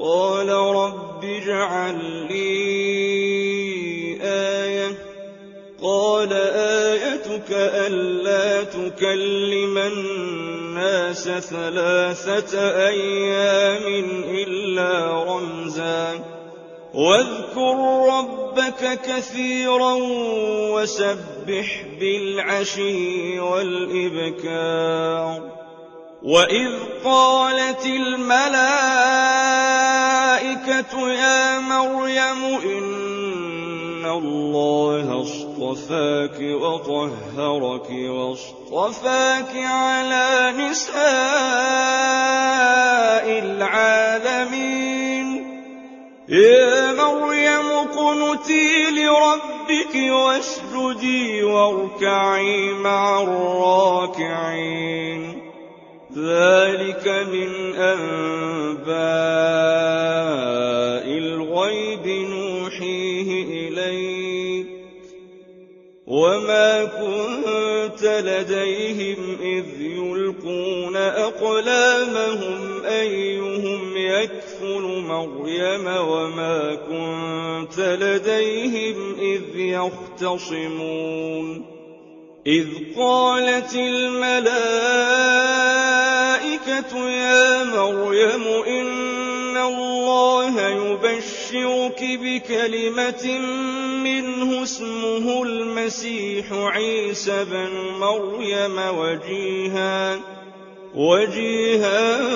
قال رب اجعل لي آية قال آيتك ألا تكلم الناس 3 أيام إلا رمزا واذكر ربك كثيرا وسبح بالعشي والإبكار وإذ قالت الملائكة يا مريم إن الله اصطفاك وطهرك واصطفاك على نساء العالمين يا مريم اقنتي لربك واسجدي واركعي مع الراكعين ذلك من أنباء الغيب نوحيه إليك وما كنت لديهم إذ يلقون أقلامهم أيهم يكفل مريم وما كنت لديهم إذ يختصمون إذ قالت الملائكة يا مريم إن الله يبشرك بكلمة منه اسمه المسيح عيسى بن مريم وجيها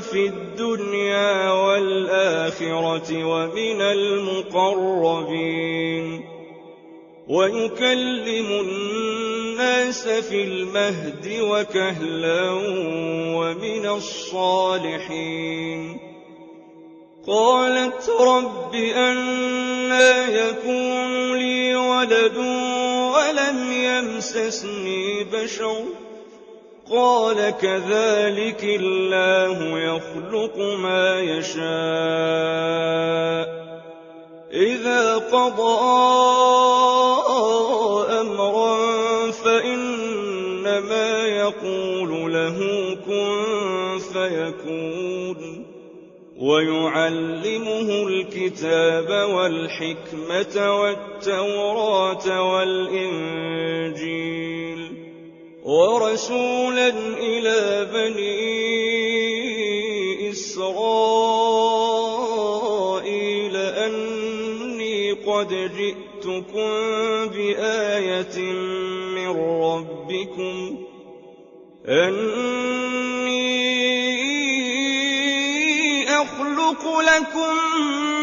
في الدنيا والآخرة ومن المقربين ويكلم الناس في المهد وكهلا ومن الصالحين قالت رب أنى يكون لي ولد ولم يمسسني بشر قال كذلك الله يخلق ما يشاء إذا قضى أمرا فإنما يقول له كن فيكون ويعلمه الكتاب والحكمة والتوراة والإنجيل ورسولا إلى بني إسرائيل أني قد جئتكم بآية من ربكم أني أخلق لكم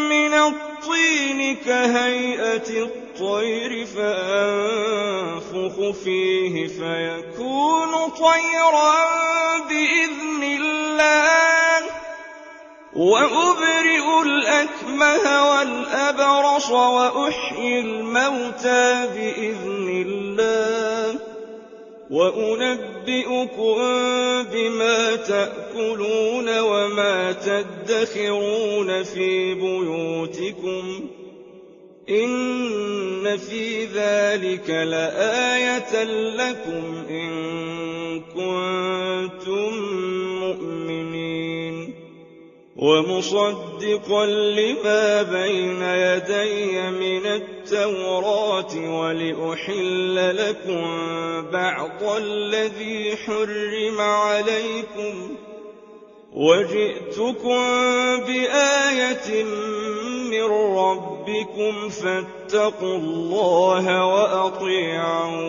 من الطين كهيئة الطير فأنفخ فيه فيكون طيرا بإذن الله وأبرئ الأكمه والأبرص وأحيي الموتى بإذن الله وأنبئكم بما تأكلون وما تدخرون في بيوتكم إن في ذلك لآية لكم إن كنتم مؤمنين ومصدقا لما بين يدي من التوراة ولأحل لكم بعض الذي حرم عليكم وجئتكم بآية من ربكم فاتقوا الله وأطيعون